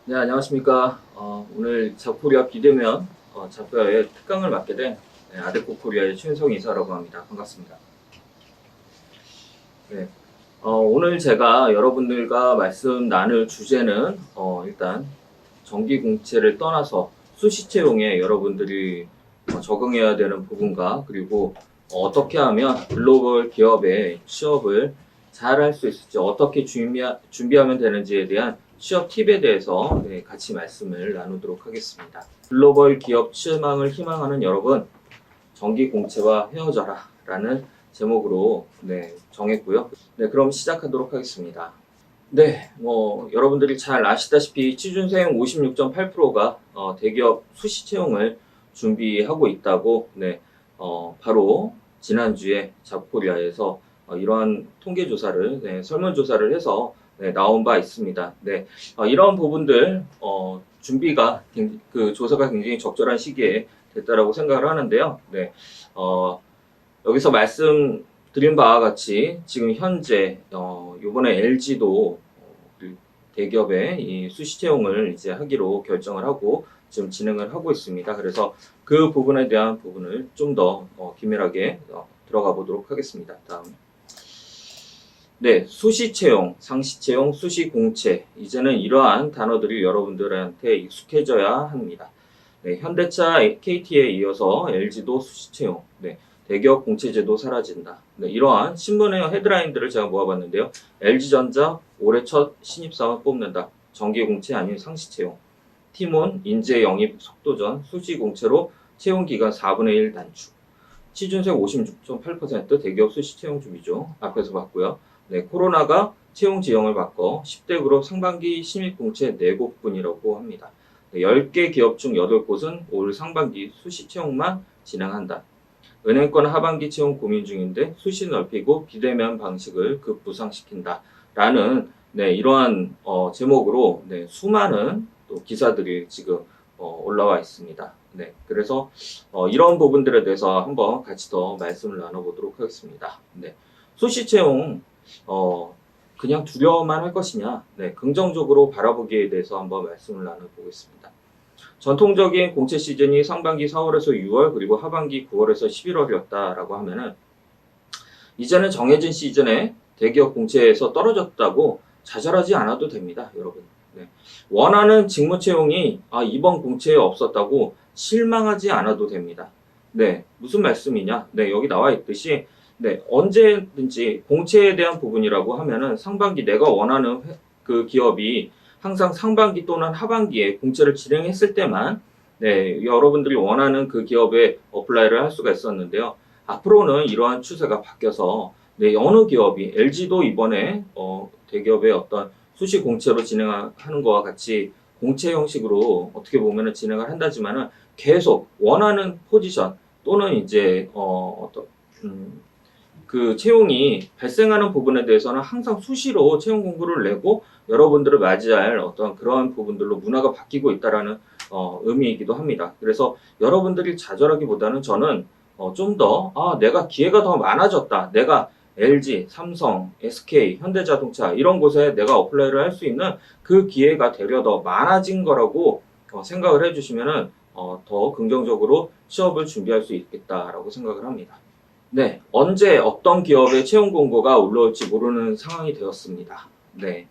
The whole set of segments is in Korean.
네, 안녕하십니까. 오늘 자코리아 비대면 자표의 특강을 맡게 된 아데코 코리아의 최은성 이사라고 합니다. 반갑습니다. 네, 오늘 제가 여러분들과 말씀 나눌 주제는 일단 전기 공채를 떠나서 수시 채용에 여러분들이 적응해야 되는 부분과 그리고 어떻게 하면 글로벌 기업의 취업을 잘 할 수 있을지 어떻게 준비하면 되는지에 대한 취업 팁에 대해서 같이 말씀을 나누도록 하겠습니다. 글로벌 기업 취업망을 희망하는 여러분, 전기 공채와 헤어져라 라는 제목으로 정했고요. 네, 그럼 시작하도록 하겠습니다. 네, 여러분들이 잘 아시다시피 취준생 56.8%가 대기업 수시 채용을 준비하고 있다고, 바로 지난주에 잡코리아에서 이러한 통계조사를, 설문조사를 해서 나온 바 있습니다. 네, 이런 부분들, 준비가, 그 조사가 굉장히 적절한 시기에 됐다라고 생각을 하는데요. 네, 여기서 말씀드린 바와 같이 지금 현재 이번에 LG도 대기업의 이 수시 채용을 이제 하기로 결정을 하고 지금 진행을 하고 있습니다. 그래서 그 부분에 대한 부분을 좀 더 긴밀하게 들어가 보도록 하겠습니다. 다음. 네, 수시 채용, 상시 채용, 수시 공채. 이제는 이러한 단어들이 여러분들한테 익숙해져야 합니다. 네, 현대차, KT에 이어서 LG도 수시 채용. 네, 대기업 공채제도 사라진다. 네, 이러한 신문의 헤드라인들을 제가 모아봤는데요. LG전자 올해 첫 신입사원 뽑는다. 정기 공채 아닌 상시 채용. 티몬 인재 영입 속도전 수시 공채로 채용 기간 4분의 1 단축. 취준생 56.8% 대기업 수시 채용 준비죠. 앞에서 봤고요. 네, 코로나가 채용 지형을 바꿔 10대 그룹 상반기 신입 공채 4곳뿐이라고 합니다. 10개 기업 중 8곳은 올 상반기 수시 채용만 진행한다. 은행권 하반기 채용 고민 중인데 수시 넓히고 비대면 방식을 급부상시킨다. 라는 이러한 제목으로 수많은 또 기사들이 지금 올라와 있습니다. 네, 그래서 이런 부분들에 대해서 한번 같이 더 말씀을 나눠보도록 하겠습니다. 네, 수시 채용 그냥 두려워만 할 것이냐? 네, 긍정적으로 바라보기에 대해서 한번 말씀을 나눠보겠습니다. 전통적인 공채 시즌이 상반기 4월에서 6월 그리고 하반기 9월에서 11월이었다라고 하면은 이제는 정해진 시즌에 대기업 공채에서 떨어졌다고 좌절하지 않아도 됩니다, 여러분. 네. 원하는 직무 채용이 이번 공채에 없었다고 실망하지 않아도 됩니다. 네, 무슨 말씀이냐? 네, 여기 나와 있듯이 언제든지 공채에 대한 부분이라고 하면은 상반기 내가 원하는 그 기업이 항상 상반기 또는 하반기에 공채를 진행했을 때만 여러분들이 원하는 그 기업에 어플라이를 할 수가 있었는데요. 앞으로는 이러한 추세가 바뀌어서 어느 기업이 LG도 이번에 대기업의 어떤 수시 공채로 진행하는 것과 같이 공채 형식으로 어떻게 보면 진행을 한다지만은 계속 원하는 포지션 또는 이제 그 채용이 발생하는 부분에 대해서는 항상 수시로 채용 공고를 내고 여러분들을 맞이할 어떤 그런 부분들로 문화가 바뀌고 있다라는 의미이기도 합니다. 그래서 여러분들이 좌절하기보다는 저는 좀 더 내가 기회가 더 많아졌다. 내가 LG, 삼성, SK, 현대자동차 이런 곳에 내가 어플라이를 할 수 있는 그 기회가 되려 더 많아진 거라고 생각을 해주시면은 더 긍정적으로 취업을 준비할 수 있겠다라고 생각을 합니다. 네, 언제 어떤 기업의 채용 공고가 올라올지 모르는 상황이 되었습니다. 네,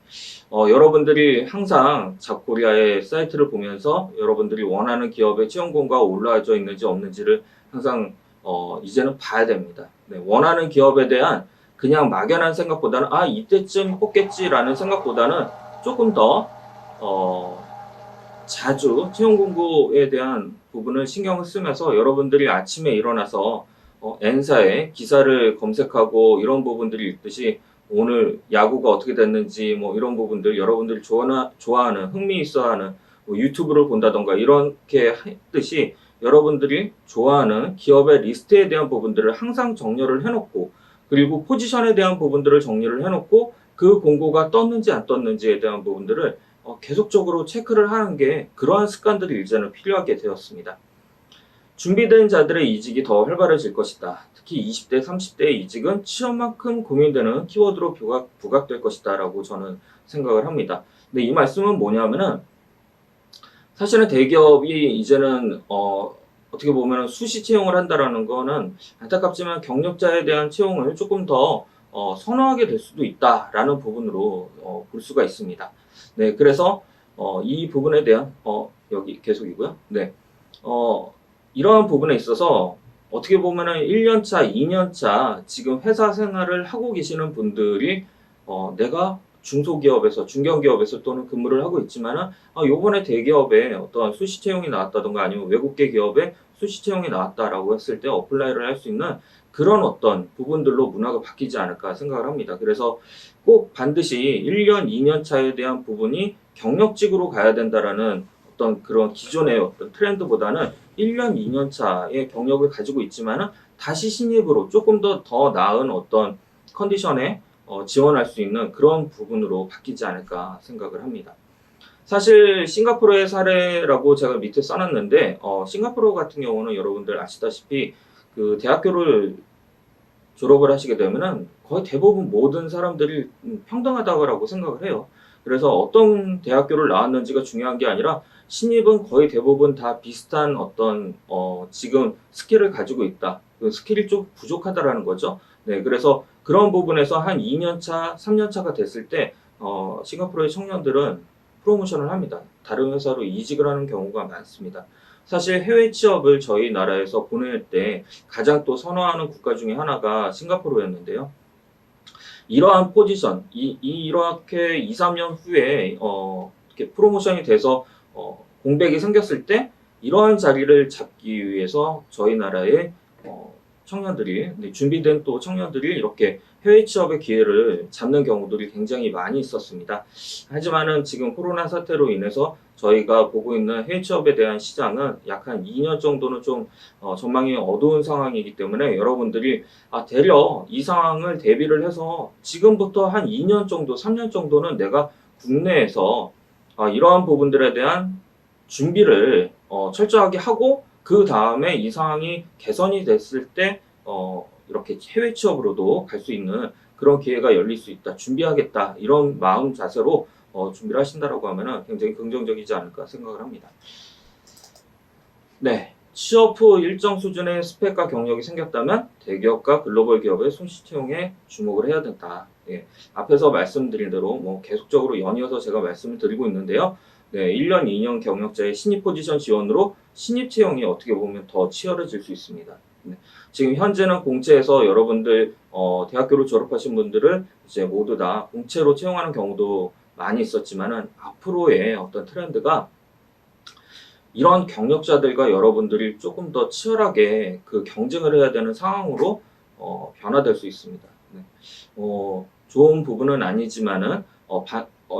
여러분들이 항상 잡코리아의 사이트를 보면서 여러분들이 원하는 기업의 채용 공고가 올라져 있는지 없는지를 항상 이제는 봐야 됩니다. 네, 원하는 기업에 대한 그냥 막연한 생각보다는 이때쯤 뽑겠지라는 생각보다는 조금 더 자주 채용 공고에 대한 부분을 신경을 쓰면서 여러분들이 아침에 일어나서 N사에 기사를 검색하고 이런 부분들이 있듯이 오늘 야구가 어떻게 됐는지 뭐 이런 부분들 여러분들이 좋아하는 흥미 있어하는 뭐 유튜브를 본다던가 이렇게 했듯이 여러분들이 좋아하는 기업의 리스트에 대한 부분들을 항상 정렬을 해놓고 그리고 포지션에 대한 부분들을 정리를 해놓고 그 공고가 떴는지 안 떴는지에 대한 부분들을 계속적으로 체크를 하는 게 그러한 습관들이 이제는 필요하게 되었습니다. 준비된 자들의 이직이 더 활발해질 것이다. 특히 20대, 30대의 이직은 취업만큼 고민되는 키워드로 부각될 것이다 라고 저는 생각을 합니다. 근데 이 말씀은 뭐냐면은 사실은 대기업이 이제는 어떻게 보면 수시 채용을 한다라는 거는 안타깝지만 경력자에 대한 채용을 조금 더 선호하게 될 수도 있다라는 부분으로 볼 수가 있습니다. 네, 그래서 이 부분에 대한 여기 계속이고요. 네, 이러한 부분에 있어서 어떻게 보면은 1년 차, 2년 차 지금 회사 생활을 하고 계시는 분들이 내가 중소기업에서, 중견기업에서 또는 근무를 하고 있지만은 요번에 대기업에 어떤 수시 채용이 나왔다던가 아니면 외국계 기업에 수시 채용이 나왔다라고 했을 때 어플라이를 할 수 있는 그런 어떤 부분들로 문화가 바뀌지 않을까 생각을 합니다. 그래서 꼭 반드시 1년, 2년 차에 대한 부분이 경력직으로 가야 된다라는 어떤 그런 기존의 어떤 트렌드보다는 1년, 2년 차의 경력을 가지고 있지만은 다시 신입으로 조금 더 나은 어떤 컨디션에 지원할 수 있는 그런 부분으로 바뀌지 않을까 생각을 합니다. 사실 싱가포르의 사례라고 제가 밑에 써놨는데 싱가포르 같은 경우는 여러분들 아시다시피 그 대학교를 졸업을 하시게 되면은 거의 대부분 모든 사람들이 평등하다고 생각을 해요. 그래서 어떤 대학교를 나왔는지가 중요한 게 아니라 신입은 거의 대부분 다 비슷한 어떤 지금 스킬을 가지고 있다. 그 스킬이 좀 부족하다라는 거죠. 네, 그래서 그런 부분에서 한 2년 차, 3년 차가 됐을 때 싱가포르의 청년들은 프로모션을 합니다. 다른 회사로 이직을 하는 경우가 많습니다. 사실 해외 취업을 저희 나라에서 보낼 때 가장 또 선호하는 국가 중에 하나가 싱가포르였는데요. 이러한 포지션, 이렇게 2, 3년 후에 이렇게 프로모션이 돼서 공백이 생겼을 때 이러한 자리를 잡기 위해서 저희 나라의 청년들이 준비된 또 청년들이 이렇게 해외 취업의 기회를 잡는 경우들이 굉장히 많이 있었습니다. 하지만은 지금 코로나 사태로 인해서 저희가 보고 있는 해외 취업에 대한 시장은 약 한 2년 정도는 좀 전망이 어두운 상황이기 때문에 여러분들이 되려 이 상황을 대비를 해서 지금부터 한 2년 정도, 3년 정도는 내가 국내에서 이러한 부분들에 대한 준비를 철저하게 하고 그 다음에 이 상황이 개선이 됐을 때 이렇게 해외 취업으로도 갈 수 있는 그런 기회가 열릴 수 있다. 준비하겠다. 이런 마음 자세로 준비를 하신다라고 하면은 굉장히 긍정적이지 않을까 생각을 합니다. 네. 취업 후 일정 수준의 스펙과 경력이 생겼다면 대기업과 글로벌 기업의 손실 채용에 주목을 해야 된다. 예, 앞에서 말씀드린 대로 뭐 계속적으로 연이어서 제가 말씀을 드리고 있는데요. 네, 1년, 2년 경력자의 신입 포지션 지원으로 신입 채용이 어떻게 보면 더 치열해질 수 있습니다. 네, 지금 현재는 공채에서 여러분들 대학교를 졸업하신 분들을 이제 모두 다 공채로 채용하는 경우도 많이 있었지만은 앞으로의 어떤 트렌드가 이런 경력자들과 여러분들이 조금 더 치열하게 그 경쟁을 해야 되는 상황으로 변화될 수 있습니다. 네. 좋은 부분은 아니지만은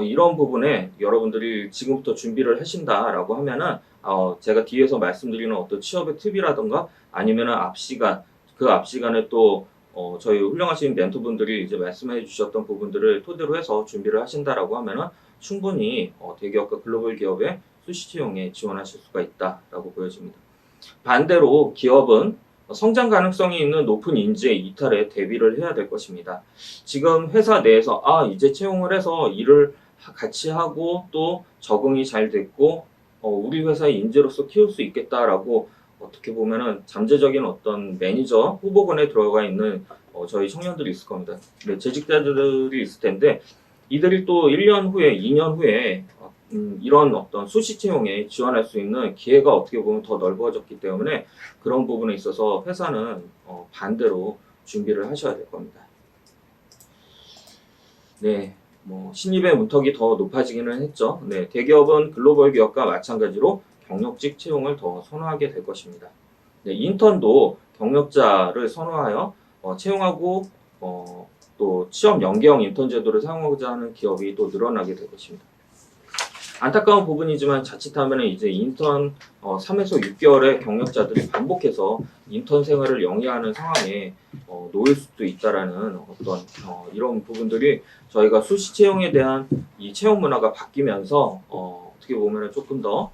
이런 부분에 여러분들이 지금부터 준비를 하신다라고 하면은 제가 뒤에서 말씀드리는 어떤 취업의 팁이라던가 아니면은 그 앞 시간에 또 저희 훌륭하신 멘토분들이 이제 말씀해 주셨던 부분들을 토대로 해서 준비를 하신다라고 하면은 충분히 대기업과 글로벌 기업의 수시 채용에 지원하실 수가 있다라고 보여집니다. 반대로 기업은 성장 가능성이 있는 높은 인재 이탈에 대비를 해야 될 것입니다. 지금 회사 내에서 이제 채용을 해서 일을 같이 하고 또 적응이 잘 됐고 우리 회사의 인재로서 키울 수 있겠다라고 어떻게 보면은 잠재적인 어떤 매니저 후보군에 들어가 있는 저희 청년들이 있을 겁니다. 네, 재직자들이 있을 텐데 이들이 또 1년 후에 2년 후에 이런 어떤 수시 채용에 지원할 수 있는 기회가 어떻게 보면 더 넓어졌기 때문에 그런 부분에 있어서 회사는 반대로 준비를 하셔야 될 겁니다. 네, 뭐 신입의 문턱이 더 높아지기는 했죠. 네, 대기업은 글로벌 기업과 마찬가지로 경력직 채용을 더 선호하게 될 것입니다. 네, 인턴도 경력자를 선호하여 채용하고 또 취업 연계형 인턴 제도를 사용하고자 하는 기업이 또 늘어나게 될 것입니다. 안타까운 부분이지만 자칫하면 이제 인턴 3에서 6개월의 경력자들이 반복해서 인턴 생활을 영위하는 상황에 놓일 수도 있다라는 어떤 이런 부분들이 저희가 수시 채용에 대한 이 채용 문화가 바뀌면서 어떻게 보면 조금 더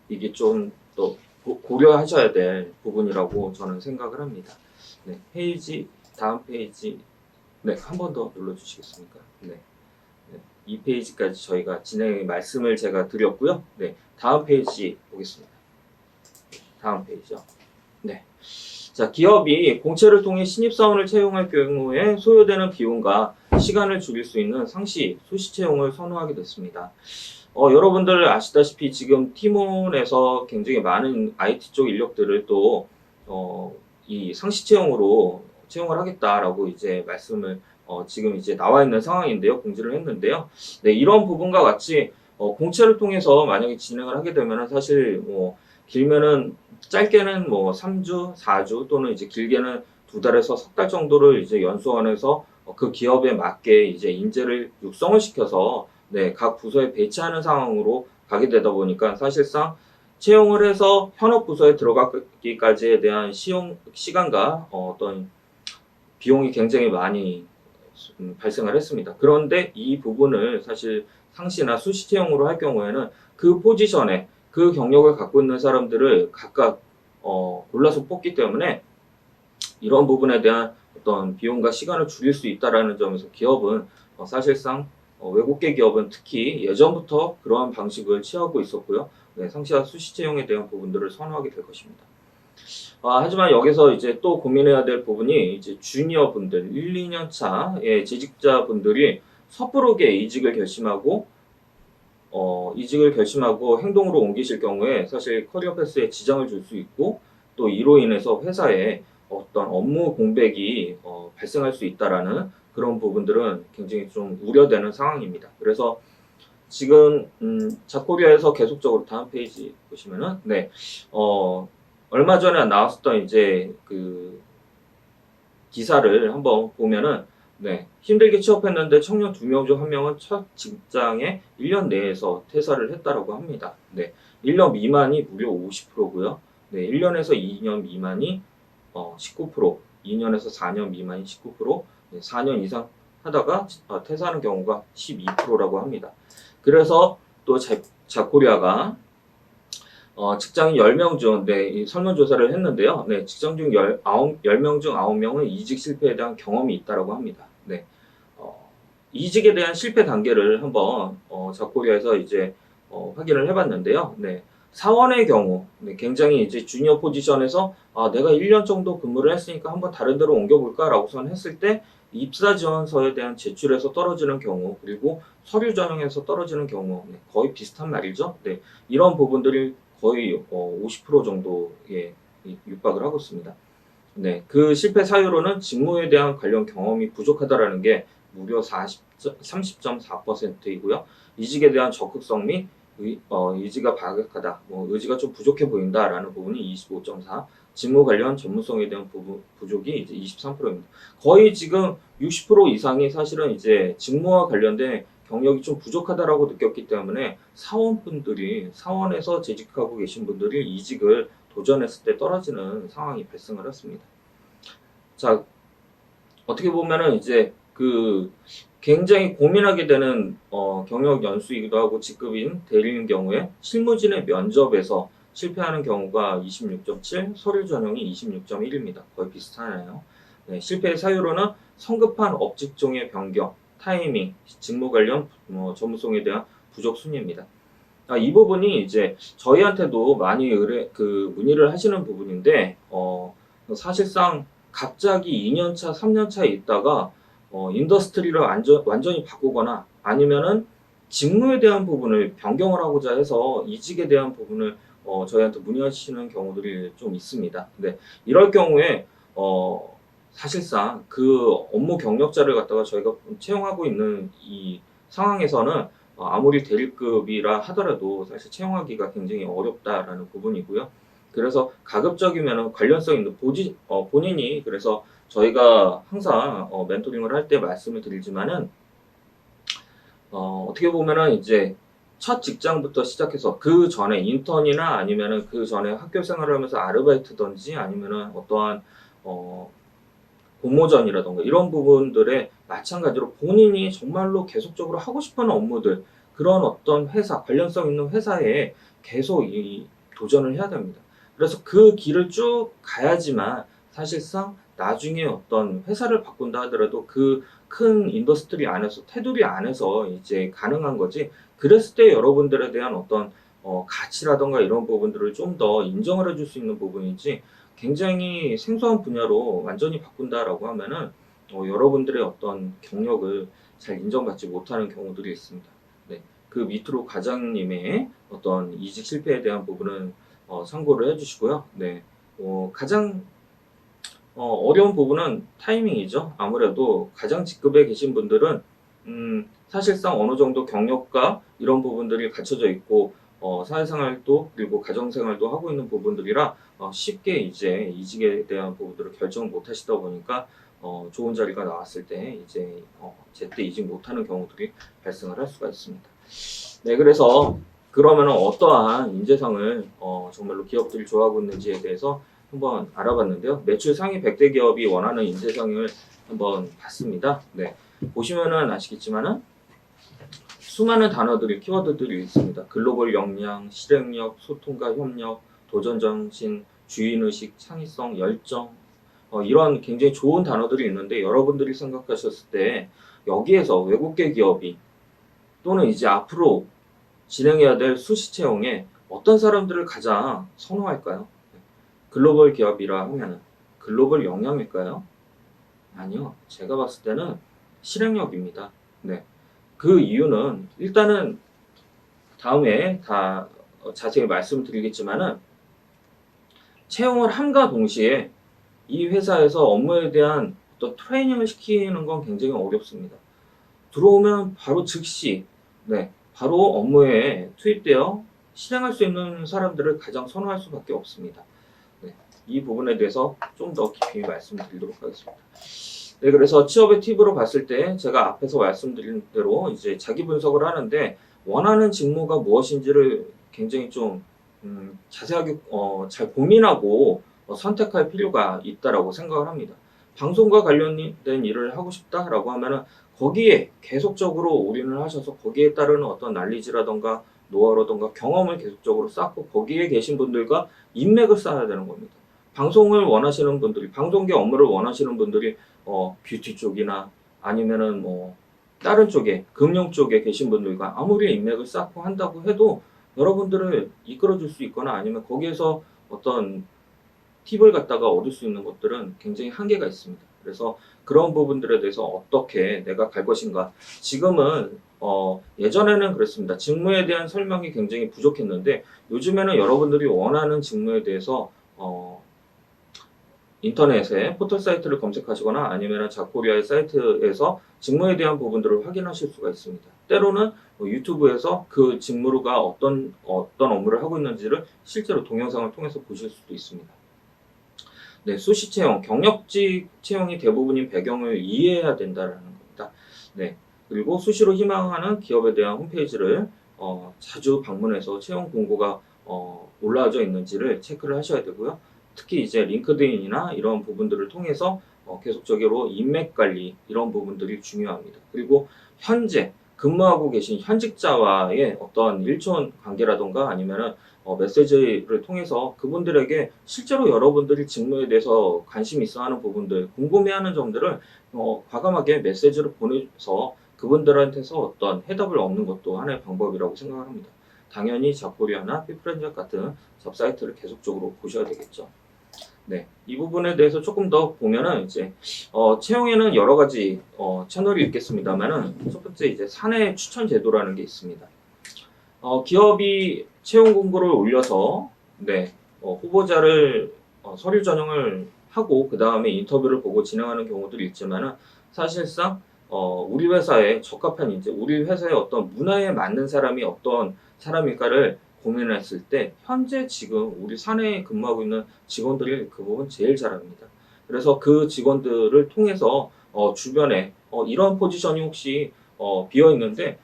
이게 좀 더 고려하셔야 될 부분이라고 저는 생각을 합니다. 네, 다음 페이지 네, 한 번 더 눌러주시겠습니까? 네. 이 페이지까지 저희가 진행 말씀을 제가 드렸고요. 네, 다음 페이지 보겠습니다. 다음 페이지요. 네. 자, 기업이 공채를 통해 신입사원을 채용할 경우에 소요되는 비용과 시간을 줄일 수 있는 상시, 수시 채용을 선호하게 됐습니다. 여러분들 아시다시피 지금 티몬에서 굉장히 많은 IT 쪽 인력들을 또, 이 상시 채용으로 채용을 하겠다라고 이제 말씀을, 지금 이제 나와 있는 상황인데요. 공지를 했는데요. 네, 이런 부분과 같이, 공채를 통해서 만약에 진행을 하게 되면은 사실 뭐, 길면은 짧게는 뭐 3주, 4주 또는 이제 길게는 2달에서 3달 정도를 이제 연수원에서 그 기업에 맞게 이제 인재를 육성을 시켜서 네, 각 부서에 배치하는 상황으로 가게 되다 보니까 사실상 채용을 해서 현업 부서에 들어가기까지에 대한 시간과 어떤 비용이 굉장히 많이 발생을 했습니다. 그런데 이 부분을 사실 상시나 수시 채용으로 할 경우에는 그 포지션에 그 경력을 갖고 있는 사람들을 각각 골라서 뽑기 때문에 이런 부분에 대한 어떤 비용과 시간을 줄일 수 있다라는 점에서 기업은 사실상 외국계 기업은 특히 예전부터 그러한 방식을 취하고 있었고요. 네, 상시와 수시 채용에 대한 부분들을 선호하게 될 것입니다. 하지만 여기서 이제 또 고민해야 될 부분이 이제 주니어 분들, 1, 2년 차의 재직자 분들이 섣부르게 이직을 결심하고 행동으로 옮기실 경우에 사실 커리어 패스에 지장을 줄 수 있고 또 이로 인해서 회사에 어떤 업무 공백이 발생할 수 있다라는 그런 부분들은 굉장히 좀 우려되는 상황입니다. 그래서 지금 자코리아에서 계속적으로 다음 페이지 보시면은 네, 얼마 전에 나왔었던 이제 그 기사를 한번 보면은 네, 힘들게 취업했는데 청년 2명 중 1명은 첫 직장에 1년 내에서 퇴사를 했다라고 합니다. 네, 1년 미만이 무려 50%고요. 네, 1년에서 2년 미만이 19%, 2년에서 4년 미만이 19%, 네, 4년 이상 하다가 퇴사하는 경우가 12%라고 합니다. 그래서 또 자코리아가 직장인 10명 중, 네, 이 설문조사를 했는데요. 네, 직장 중 10명 중 9명은 이직 실패에 대한 경험이 있다라고 합니다. 네, 이직에 대한 실패 단계를 한번, 자코리아에서 이제, 확인을 해봤는데요. 네, 사원의 경우, 네, 굉장히 이제 주니어 포지션에서, 내가 1년 정도 근무를 했으니까 한번 다른 데로 옮겨볼까라고선 했을 때, 입사 지원서에 대한 제출에서 떨어지는 경우, 그리고 서류 전형에서 떨어지는 경우, 네, 거의 비슷한 말이죠. 네, 이런 부분들이 거의 50% 정도에 육박을 하고 있습니다. 네, 그 실패 사유로는 직무에 대한 관련 경험이 부족하다라는 게 무려 30.4%이고요. 이직에 대한 적극성 및 의지가 바득하다, 의지가 좀 부족해 보인다라는 부분이 25.4, 직무 관련 전문성에 대한 부족이 이제 23%입니다. 거의 지금 60% 이상이 사실은 이제 직무와 관련된 경력이 좀 부족하다라고 느꼈기 때문에 사원에서 재직하고 계신 분들이 이직을 도전했을 때 떨어지는 상황이 발생을 했습니다. 자, 어떻게 보면은 이제 굉장히 고민하게 되는 경력 연수이기도 하고 직급인 대리인 경우에 실무진의 면접에서 실패하는 경우가 26.7, 서류 전형이 26.1입니다. 거의 비슷하네요. 네, 실패의 사유로는 성급한 업직종의 변경, 타이밍, 직무 관련 전문성에 대한 부족 순위입니다. 이 부분이 이제 저희한테도 많이 문의를 하시는 부분인데, 사실상 갑자기 2년 차, 3년 차에 있다가, 인더스트리를 완전히 바꾸거나 아니면은 직무에 대한 부분을 변경을 하고자 해서 이직에 대한 부분을 저희한테 문의하시는 경우들이 좀 있습니다. 근데 이럴 경우에, 사실상 그 업무 경력자를 갖다가 저희가 채용하고 있는 이 상황에서는 아무리 대리급이라 하더라도 사실 채용하기가 굉장히 어렵다라는 부분이고요. 그래서 가급적이면 관련성 있는 본인이 그래서 저희가 항상 멘토링을 할 때 말씀을 드리지만은 어떻게 보면은 이제 첫 직장부터 시작해서 그 전에 인턴이나 아니면은 그 전에 학교 생활을 하면서 아르바이트든지 아니면은 어떠한 공모전이라던가 이런 부분들에 마찬가지로 본인이 정말로 계속적으로 하고 싶은 업무들, 그런 어떤 회사, 관련성 있는 회사에 계속 도전을 해야 됩니다. 그래서 그 길을 쭉 가야지만 사실상 나중에 어떤 회사를 바꾼다 하더라도 그 큰 인더스트리 안에서, 테두리 안에서 이제 가능한 거지. 그랬을 때 여러분들에 대한 어떤 가치라던가 이런 부분들을 좀 더 인정을 해줄 수 있는 부분이지, 굉장히 생소한 분야로 완전히 바꾼다라고 하면은 여러분들의 어떤 경력을 잘 인정받지 못하는 경우들이 있습니다. 네. 그 밑으로 과장님의 어떤 이직 실패에 대한 부분은 참고를 해주시고요. 네. 가장 어려운 부분은 타이밍이죠. 아무래도 가장 직급에 계신 분들은 사실상 어느 정도 경력과 이런 부분들이 갖춰져 있고 사회생활도 그리고 가정생활도 하고 있는 부분들이라 쉽게 이제 이직에 대한 부분들을 결정 못 하시다 보니까 좋은 자리가 나왔을 때 이제 제때 이직 못하는 경우들이 발생을 할 수가 있습니다. 네, 그래서 그러면 어떠한 인재상을 정말로 기업들이 좋아하고 있는지에 대해서 한번 알아봤는데요. 매출 상위 100대 기업이 원하는 인재상을 한번 봤습니다. 네, 보시면은 아시겠지만은 수많은 단어들이, 키워드들이 있습니다. 글로벌 역량, 실행력, 소통과 협력, 도전정신, 주인의식, 창의성, 열정, 이런 굉장히 좋은 단어들이 있는데, 여러분들이 생각하셨을 때 여기에서 외국계 기업이 또는 이제 앞으로 진행해야 될 수시 채용에 어떤 사람들을 가장 선호할까요? 글로벌 기업이라 하면은 글로벌 역량일까요? 아니요. 제가 봤을 때는 실행력입니다. 네. 그 이유는 일단은 다음에 다 자세히 말씀드리겠지만은, 채용을 함과 동시에 이 회사에서 업무에 대한 어떤 트레이닝을 시키는 건 굉장히 어렵습니다. 들어오면 바로 즉시 바로 업무에 투입되어 실행할 수 있는 사람들을 가장 선호할 수밖에 없습니다. 네, 이 부분에 대해서 좀 더 깊이 말씀드리도록 하겠습니다. 네, 그래서 취업의 팁으로 봤을 때 제가 앞에서 말씀드린 대로 이제 자기 분석을 하는데, 원하는 직무가 무엇인지를 굉장히 좀 자세하게 잘 고민하고 선택할 필요가 있다라고 생각을 합니다. 방송과 관련된 일을 하고 싶다라고 하면은 거기에 계속적으로 올인을 하셔서 거기에 따르는 어떤 난리지라던가 노하우라던가 경험을 계속적으로 쌓고 거기에 계신 분들과 인맥을 쌓아야 되는 겁니다. 방송을 원하시는 분들이, 방송계 업무를 원하시는 분들이 뷰티 쪽이나 아니면은 뭐 다른 쪽에, 금융 쪽에 계신 분들과 아무리 인맥을 쌓고 한다고 해도 여러분들을 이끌어줄 수 있거나 아니면 거기에서 어떤 팁을 갖다가 얻을 수 있는 것들은 굉장히 한계가 있습니다. 그래서 그런 부분들에 대해서 어떻게 내가 갈 것인가. 지금은 예전에는 그랬습니다. 직무에 대한 설명이 굉장히 부족했는데, 요즘에는 여러분들이 원하는 직무에 대해서 인터넷에 포털 사이트를 검색하시거나 아니면 자코리아의 사이트에서 직무에 대한 부분들을 확인하실 수가 있습니다. 때로는 유튜브에서 그 직무가 어떤 업무를 하고 있는지를 실제로 동영상을 통해서 보실 수도 있습니다. 네, 수시 채용, 경력직 채용이 대부분인 배경을 이해해야 된다는 겁니다. 네, 그리고 수시로 희망하는 기업에 대한 홈페이지를 자주 방문해서 채용 공고가 올라와져 있는지를 체크를 하셔야 되고요. 특히 이제 링크드인이나 이런 부분들을 통해서 계속적으로 인맥 관리, 이런 부분들이 중요합니다. 그리고 현재 근무하고 계신 현직자와의 어떤 일촌 관계라던가 아니면은 메시지를 통해서 그분들에게 실제로 여러분들이 직무에 대해서 관심 있어 하는 부분들, 궁금해하는 점들을 과감하게 메시지를 보내서 그분들한테서 어떤 해답을 얻는 것도 하나의 방법이라고 생각을 합니다. 당연히 잡코리아나 피프렌즈 같은 잡사이트를 계속적으로 보셔야 되겠죠. 네, 이 부분에 대해서 조금 더 보면은 이제 채용에는 여러 가지 채널이 있겠습니다만은, 첫 번째 이제 사내 추천 제도라는 게 있습니다. 기업이 채용 공고를 올려서 후보자를 서류 전형을 하고 그 다음에 인터뷰를 보고 진행하는 경우들이 있지만은, 사실상 우리 회사에 적합한, 이제 우리 회사의 어떤 문화에 맞는 사람이 어떤 사람일까를 고민했을 때 현재 지금 우리 사내에 근무하고 있는 직원들이 그 부분 제일 잘합니다. 그래서 그 직원들을 통해서 주변에 이런 포지션이 혹시 비어 있는데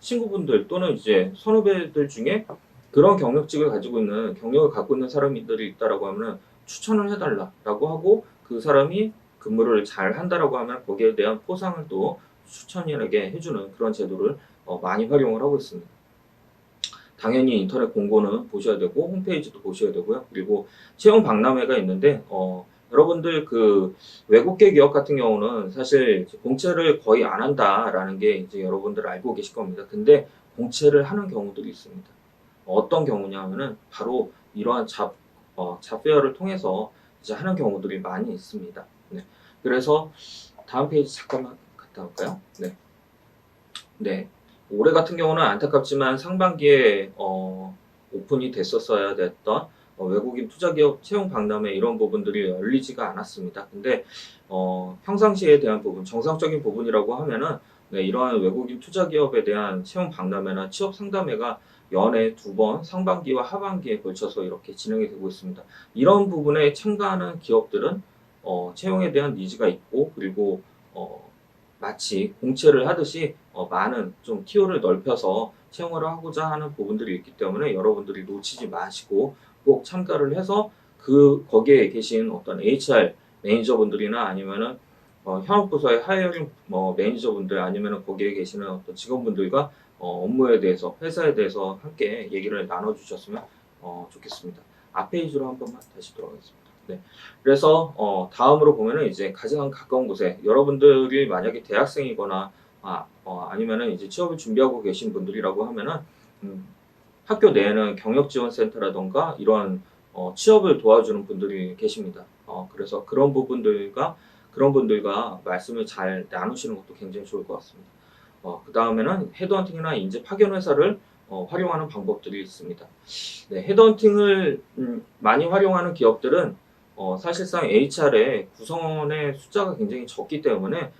친구분들 또는 이제 선후배들 중에 그런 경력직을 가지고 있는, 경력을 갖고 있는 사람들이 있다라고 하면 추천을 해달라라고 하고, 그 사람이 근무를 잘 한다라고 하면 거기에 대한 포상을 또 추천인에게 해주는 그런 제도를 많이 활용을 하고 있습니다. 당연히 인터넷 공고는 보셔야 되고 홈페이지도 보셔야 되고요. 그리고 채용 박람회가 있는데 여러분들 그 외국계 기업 같은 경우는 사실 공채를 거의 안 한다라는 게 이제 여러분들 알고 계실 겁니다. 근데 공채를 하는 경우들이 있습니다. 어떤 경우냐면은 바로 이러한 잡페어를 통해서 이제 하는 경우들이 많이 있습니다. 네. 그래서 다음 페이지 잠깐만 갔다 올까요? 네. 네. 올해 같은 경우는 안타깝지만 상반기에 오픈이 됐었어야 됐던 외국인 투자기업 채용 박람회 이런 부분들이 열리지가 않았습니다. 근데 평상시에 대한 부분, 정상적인 부분이라고 하면은 네, 이러한 외국인 투자기업에 대한 채용 박람회나 취업 상담회가 연에 2번 상반기와 하반기에 걸쳐서 이렇게 진행이 되고 있습니다. 이런 부분에 참가하는 기업들은 채용에 대한 니즈가 있고 그리고 마치 공채를 하듯이 많은 좀 티오를 넓혀서 채용을 하고자 하는 부분들이 있기 때문에 여러분들이 놓치지 마시고 꼭 참가를 해서 거기에 계신 어떤 HR 매니저분들이나 아니면은 현업부서의 하이어링 매니저분들 아니면은 거기에 계시는 어떤 직원분들과 업무에 대해서 회사에 대해서 함께 얘기를 나눠주셨으면 좋겠습니다. 앞 페이지로 한 번만 다시 돌아가겠습니다. 네. 그래서 다음으로 보면은 이제 가장 가까운 곳에 여러분들이 만약에 대학생이거나 아니면은 이제 취업을 준비하고 계신 분들이라고 하면은 학교 내에는 경력지원센터라던가 이러한 취업을 도와주는 분들이 계십니다. 그래서 그런 분들과 말씀을 잘 나누시는 것도 굉장히 좋을 것 같습니다. 그 다음에는 헤드헌팅이나 인재 파견 회사를 활용하는 방법들이 있습니다. 네, 헤드헌팅을 많이 활용하는 기업들은 사실상 HR의 구성원의 숫자가 굉장히 적기 때문에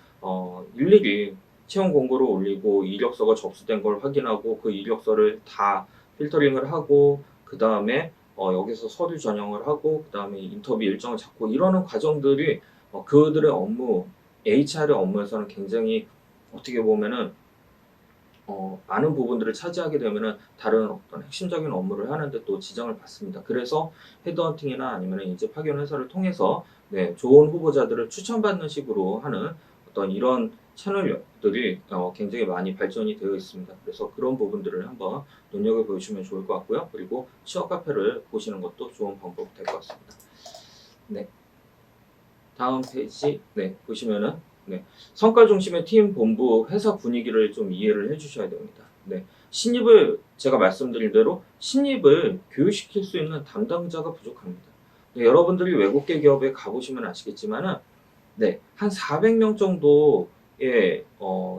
일일이 채용 공고를 올리고 이력서가 접수된 걸 확인하고 그 이력서를 다 필터링을 하고 그 다음에 여기서 서류 전형을 하고 그 다음에 인터뷰 일정을 잡고 이러는 과정들이 그들의 업무, HR의 업무에서는 굉장히 어떻게 보면은 많은 부분들을 차지하게 되면은 다른 어떤 핵심적인 업무를 하는데 또 지장을 받습니다. 그래서 헤드헌팅이나 아니면 이제 파견 회사를 통해서 네, 좋은 후보자들을 추천받는 식으로 하는 어떤 이런 채널들이 굉장히 많이 발전이 되어 있습니다. 그래서 그런 부분들을 한번 눈여겨보시면 좋을 것 같고요. 그리고 취업 카페를 보시는 것도 좋은 방법이 될 것 같습니다. 네. 다음 페이지 보시면은 성과 중심의 팀, 본부, 회사 분위기를 좀 이해를 해주셔야 됩니다. 신입을 제가 말씀드린 대로 신입을 교육시킬 수 있는 담당자가 부족합니다. 여러분들이 외국계 기업에 가보시면 아시겠지만은 한 400명 정도의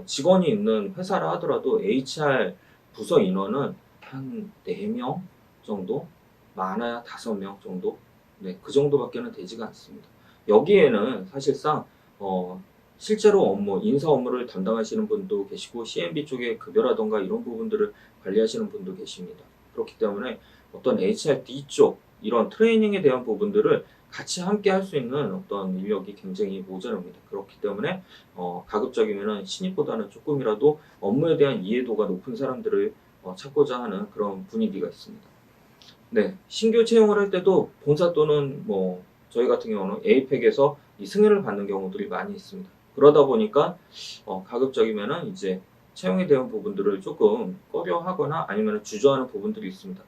직원이 있는 회사라 하더라도 HR 부서 인원은 한 4명 정도, 많아야 5명 정도, 그 정도밖에는 되지가 않습니다. 여기에는 사실상 실제로 인사 업무를 담당하시는 분도 계시고 CMB 쪽의 급여라던가 이런 부분들을 관리하시는 분도 계십니다. 그렇기 때문에 어떤 HRD 쪽 이런 트레이닝에 대한 부분들을 같이 함께 할 수 있는 어떤 인력이 굉장히 모자랍니다. 그렇기 때문에 가급적이면 신입보다는 조금이라도 업무에 대한 이해도가 높은 사람들을 찾고자 하는 그런 분위기가 있습니다. 신규 채용을 할 때도 본사 또는 저희 같은 경우는 에이펙에서 이 승인을 받는 경우들이 많이 있습니다. 그러다 보니까 가급적이면은 이제 채용에 대한 부분들을 조금 꺼려하거나 아니면 주저하는 부분들이 있습니다.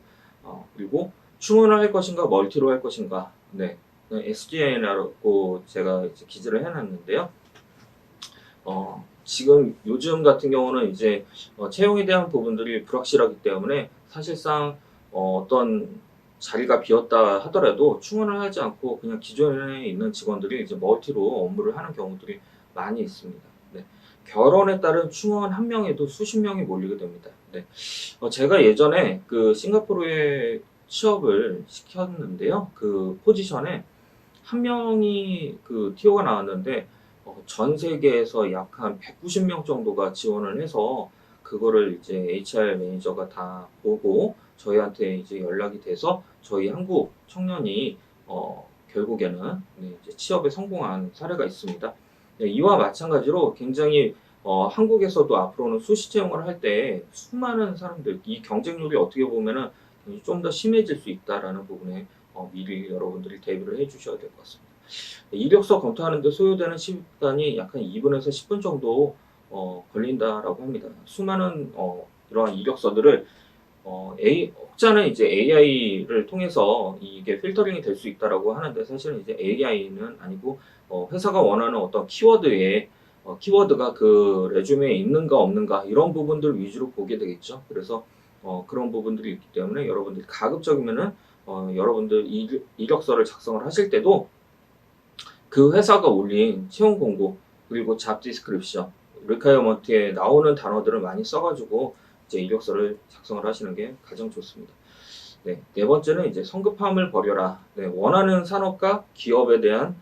그리고 충원을 할 것인가 멀티로 할 것인가 SGN이라고 제가 이제 기재를 해놨는데요. 지금 요즘 같은 경우는 이제 채용에 대한 부분들이 불확실하기 때문에 사실상 어떤 자리가 비었다 하더라도 충원을 하지 않고 그냥 기존에 있는 직원들이 이제 멀티로 업무를 하는 경우들이 많이 있습니다. 결혼에 따른 충원 한 명에도 수십 명이 몰리게 됩니다. 제가 예전에 그 싱가포르에 취업을 시켰는데요. 그 포지션에 한 명이 그 티오가 나왔는데 전 세계에서 약 한 190명 정도가 지원을 해서 그거를 이제 HR 매니저가 다 보고 저희한테 이제 연락이 돼서 저희 한국 청년이 결국에는 이제 취업에 성공한 사례가 있습니다. 이와 마찬가지로 굉장히 한국에서도 앞으로는 수시 채용을 할 때 수많은 사람들 이 경쟁률이 어떻게 보면은 좀 더 심해질 수 있다라는 부분에 미리 여러분들이 대비를 해주셔야 될 것 같습니다. 이력서 검토하는데 소요되는 시간이 약 한 2분에서 10분 정도 걸린다라고 합니다. 수많은 이러한 이력서들을 혹자는 이제 AI를 통해서 이게 필터링이 될 수 있다라고 하는데 사실은 이제 AI는 아니고 회사가 원하는 어떤 키워드가 그 레주메에 있는가 없는가 이런 부분들 위주로 보게 되겠죠. 그래서 그런 부분들이 있기 때문에 여러분들이 가급적이면은 여러분들 이력서를 작성을 하실 때도 그 회사가 올린 채용 공고 그리고 잡 디스크립션 리퀘어먼트에 나오는 단어들을 많이 써가지고 이제 이력서를 작성을 하시는 게 가장 좋습니다. 네, 네 번째는 이제 성급함을 버려라. 네, 원하는 산업과 기업에 대한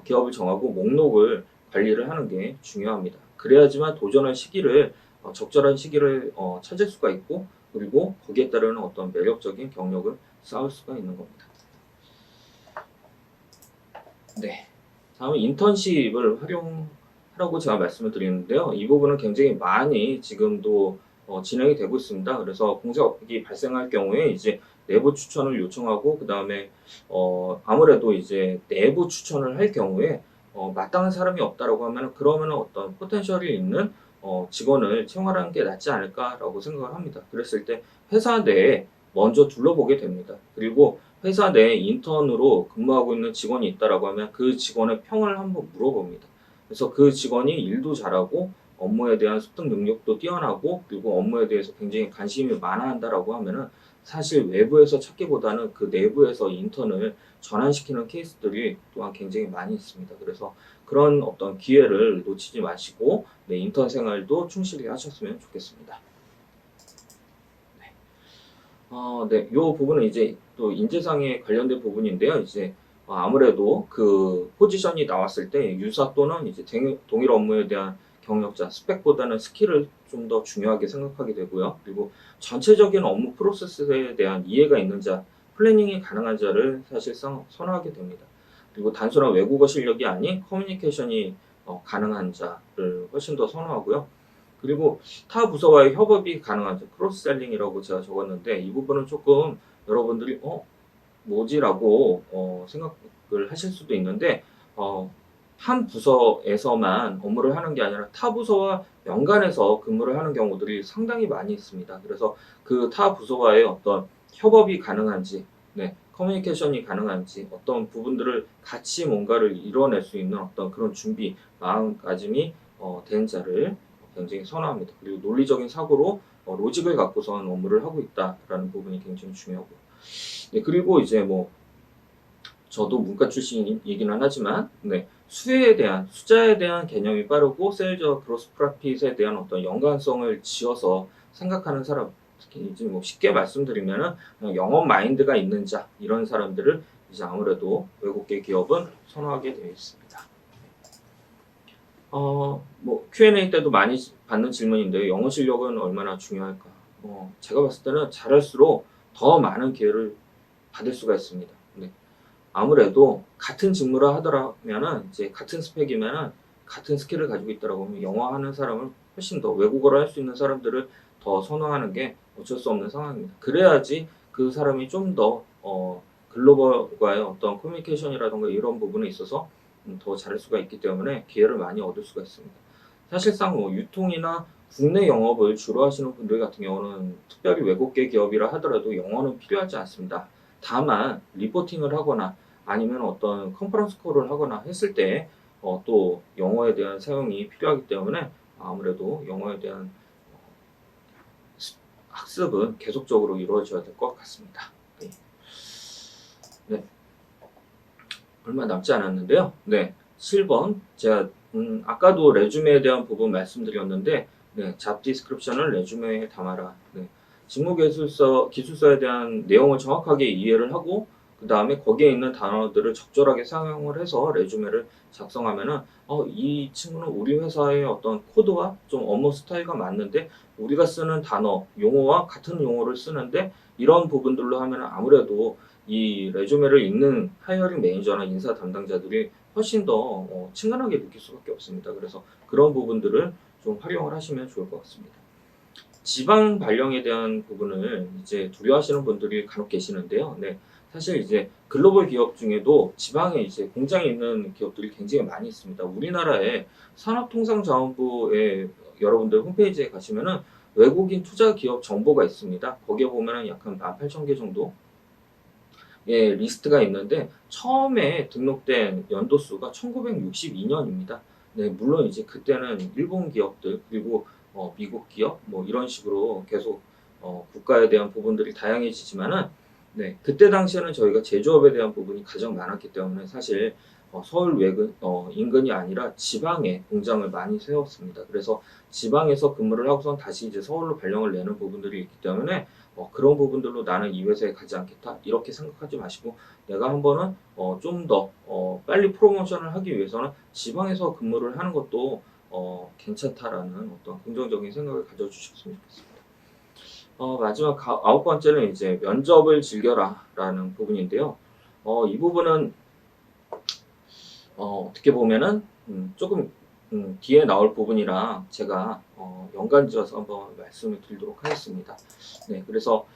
기업을 정하고 목록을 관리를 하는 게 중요합니다. 그래야지만 도전할 시기를 적절한 시기를 찾을 수가 있고 그리고 거기에 따르는 어떤 매력적인 경력을 쌓을 수가 있는 겁니다. 네. 다음은 인턴십을 활용하라고 제가 말씀을 드리는데요. 이 부분은 굉장히 많이 지금도 진행이 되고 있습니다. 그래서 공석이 발생할 경우에 이제 내부 추천을 요청하고 그 다음에 아무래도 이제 내부 추천을 할 경우에 마땅한 사람이 없다라고 하면 그러면 어떤 포텐셜이 있는 직원을 채용하는 게 낫지 않을까라고 생각을 합니다. 그랬을 때 회사 내에 먼저 둘러보게 됩니다. 그리고 회사 내에 인턴으로 근무하고 있는 직원이 있다라고 하면 그 직원의 평을 한번 물어봅니다. 그래서 그 직원이 일도 잘하고 업무에 대한 습득 능력도 뛰어나고 그리고 업무에 대해서 굉장히 관심이 많아 한다라고 하면은 사실 외부에서 찾기보다는 그 내부에서 인턴을 전환시키는 케이스들이 또한 굉장히 많이 있습니다. 그래서 그런 어떤 기회를 놓치지 마시고 인턴 생활도 충실히 하셨으면 좋겠습니다. 네, 이 부분은 이제 또 인재상에 관련된 부분인데요. 이제 아무래도 그 포지션이 나왔을 때 유사 또는 이제 동일 업무에 대한 경력자, 스펙보다는 스킬을 좀 더 중요하게 생각하게 되고요. 그리고 전체적인 업무 프로세스에 대한 이해가 있는 자, 플래닝이 가능한 자를 사실상 선호하게 됩니다. 그리고 단순한 외국어 실력이 아닌 커뮤니케이션이 가능한 자를 훨씬 더 선호하고요. 그리고 타 부서와의 협업이 가능하죠. 크로스셀링이라고 제가 적었는데 이 부분은 조금 여러분들이 뭐지라고 생각을 하실 수도 있는데 한 부서에서만 업무를 하는 게 아니라 타 부서와 연관해서 근무를 하는 경우들이 상당히 많이 있습니다. 그래서 그 타 부서와의 어떤 협업이 가능한지, 네, 커뮤니케이션이 가능한지, 어떤 부분들을 같이 뭔가를 이뤄낼 수 있는 어떤 그런 준비, 마음가짐이 된 자를 굉장히 선호합니다. 그리고 논리적인 사고로 로직을 갖고선 업무를 하고 있다라는 부분이 굉장히 중요하고, 네, 그리고 이제 뭐 저도 문과 출신이기는 하지만 숫자에 대한 개념이 빠르고 세일즈와 그로스 프로핏에 대한 어떤 연관성을 지어서 생각하는 사람, 특히 이제 뭐 쉽게 말씀드리면은 그냥 영업 마인드가 있는 자 이런 사람들을 이제 아무래도 외국계 기업은 선호하게 되어 있습니다. 뭐 Q&A 때도 많이 받는 질문인데 영어 실력은 얼마나 중요할까? 제가 봤을 때는 잘할수록 더 많은 기회를 받을 수가 있습니다. 네. 아무래도 같은 직무를 하더라면은 이제 같은 스펙이면은 같은 스킬을 가지고 있더라고 하면 영어 하는 사람을 훨씬 더 외국어를 할 수 있는 사람들을 더 선호하는 게 어쩔 수 없는 상황입니다. 그래야지 그 사람이 좀 더 글로벌과의 어떤 커뮤니케이션이라던가 이런 부분에 있어서 더 잘할 수가 있기 때문에 기회를 많이 얻을 수가 있습니다. 사실상 뭐 유통이나 국내 영업을 주로 하시는 분들 같은 경우는 특별히 외국계 기업이라 하더라도 영어는 필요하지 않습니다. 다만 리포팅을 하거나 아니면 어떤 컨퍼런스 콜을 하거나 했을 때 또 영어에 대한 사용이 필요하기 때문에 아무래도 영어에 대한 학습은 계속적으로 이루어져야 될 것 같습니다. 네. 네. 얼마 남지 않았는데요. 네. 7번 제가 아까도 레주메에 대한 부분 말씀드렸는데 잡 디스크립션을 레주메에 담아라. 네. 직무 기술서에 대한 내용을 정확하게 이해를 하고 그 다음에 거기에 있는 단어들을 적절하게 사용을 해서 레주메를 작성하면은 이 친구는 우리 회사의 어떤 코드와 좀 업무 스타일과 맞는데 우리가 쓰는 단어, 용어와 같은 용어를 쓰는데 이런 부분들로 하면은 아무래도 이 레주메를 읽는 하이어링 매니저나 인사 담당자들이 훨씬 더 친근하게 느낄 수밖에 없습니다. 그래서 그런 부분들을 좀 활용을 하시면 좋을 것 같습니다. 지방 발령에 대한 부분을 이제 두려워하시는 분들이 간혹 계시는데요. 네, 사실 이제 글로벌 기업 중에도 지방에 이제 공장이 있는 기업들이 굉장히 많이 있습니다. 우리나라의 산업통상자원부에 여러분들 홈페이지에 가시면은 외국인 투자 기업 정보가 있습니다. 거기에 보면은 약 18,000개 정도 예, 리스트가 있는데 처음에 등록된 연도수가 1962년입니다. 네, 물론 이제 그때는 일본 기업들 그리고 미국 기업 뭐 이런 식으로 계속 국가에 대한 부분들이 다양해지지만은 네, 그때 당시에는 저희가 제조업에 대한 부분이 가장 많았기 때문에 사실 서울 외근 인근이 아니라 지방에 공장을 많이 세웠습니다. 그래서 지방에서 근무를 하고선 다시 이제 서울로 발령을 내는 부분들이 있기 때문에 그런 부분들로 나는 이 회사에 가지 않겠다 이렇게 생각하지 마시고 내가 한 번은 좀 더 빨리 프로모션을 하기 위해서는 지방에서 근무를 하는 것도 괜찮다라는 어떤 긍정적인 생각을 가져주셨으면 좋겠습니다. 마지막 아홉 번째는 이제 면접을 즐겨라라는 부분인데요. 이 부분은 어떻게 보면은 조금 뒤에 나올 부분이라 제가 연관지어서 한번 말씀을 드리도록 하겠습니다. 네, 그래서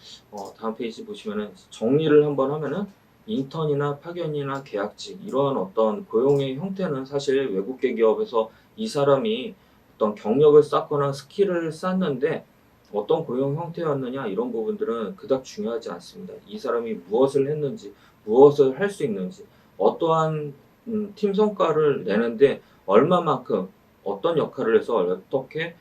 다음 페이지 보시면은 정리를 한번 하면은 인턴이나 파견이나 계약직 이러한 어떤 고용의 형태는 사실 외국계 기업에서 이 사람이 어떤 경력을 쌓거나 스킬을 쌓는데 어떤 고용 형태였느냐 이런 부분들은 그닥 중요하지 않습니다. 이 사람이 무엇을 했는지, 무엇을 할 수 있는지, 어떠한 팀 성과를 내는데 얼마만큼 어떤 역할을 해서 어떻게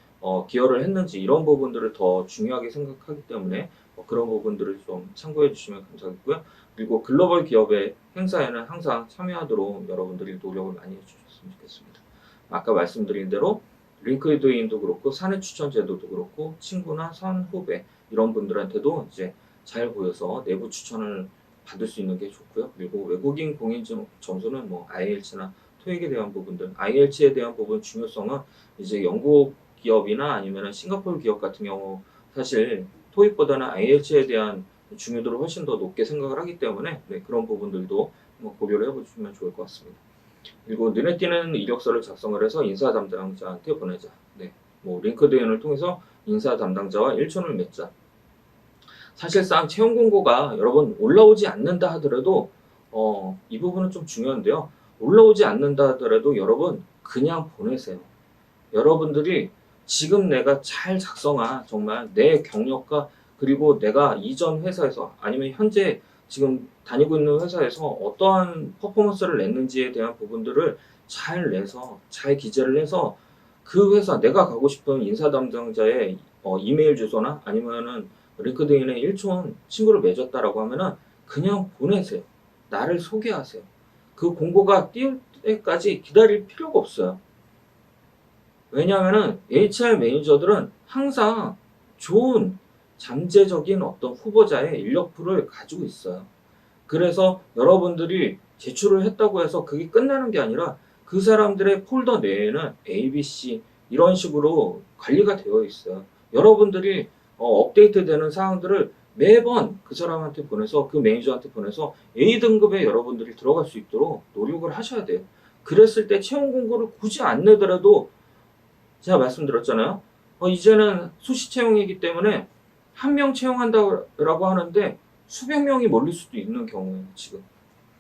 기여를 했는지 이런 부분들을 더 중요하게 생각하기 때문에 그런 부분들을 좀 참고해 주시면 감사하겠고요. 그리고 글로벌 기업의 행사에는 항상 참여하도록 여러분들이 노력을 많이 해주셨으면 좋겠습니다. 아까 말씀드린 대로 링크드인도 그렇고 사내 추천 제도도 그렇고 친구나 선후배 이런 분들한테도 이제 잘 보여서 내부 추천을 받을 수 있는 게 좋고요. 그리고 외국인 공인 점수는 뭐 IELTS나 토익에 대한 부분들, IELTS에 대한 부분 중요성은 이제 영국 기업이나 아니면 싱가포르 기업 같은 경우 사실 토익보다는 IELTS에 대한 중요도를 훨씬 더 높게 생각을 하기 때문에 네, 그런 부분들도 한번 고려를 해보시면 좋을 것 같습니다. 그리고 눈에 띄는 이력서를 작성을 해서 인사 담당자한테 보내자. 네, 뭐 링크드인을 통해서 인사 담당자와 일촌을 맺자. 사실상 채용 공고가 여러분 올라오지 않는다 하더라도 이 부분은 좀 중요한데요. 올라오지 않는다 하더라도 여러분 그냥 보내세요. 여러분들이 지금 내가 잘 작성한 정말 내 경력과 그리고 내가 이전 회사에서 아니면 현재 지금 다니고 있는 회사에서 어떠한 퍼포먼스를 냈는지에 대한 부분들을 잘 내서 잘 기재를 해서 그 회사 내가 가고 싶은 인사 담당자의 이메일 주소나 아니면은 링크드인에 일촌 친구를 맺었다라고 하면은 그냥 보내세요. 나를 소개하세요. 그 공고가 띄울 때까지 기다릴 필요가 없어요. 왜냐하면은 HR 매니저들은 항상 좋은 잠재적인 어떤 후보자의 인력풀을 가지고 있어요. 그래서 여러분들이 제출을 했다고 해서 그게 끝나는 게 아니라 그 사람들의 폴더 내에는 A, B, C 이런 식으로 관리가 되어 있어요. 여러분들이 업데이트되는 사항들을 매번 그 사람한테 보내서 그 매니저한테 보내서 A 등급에 여러분들이 들어갈 수 있도록 노력을 하셔야 돼요. 그랬을 때 채용 공고를 굳이 안 내더라도 제가 말씀드렸잖아요. 이제는 수시 채용이기 때문에 한 명 채용한다고 하는데 수백 명이 몰릴 수도 있는 경우예요, 지금.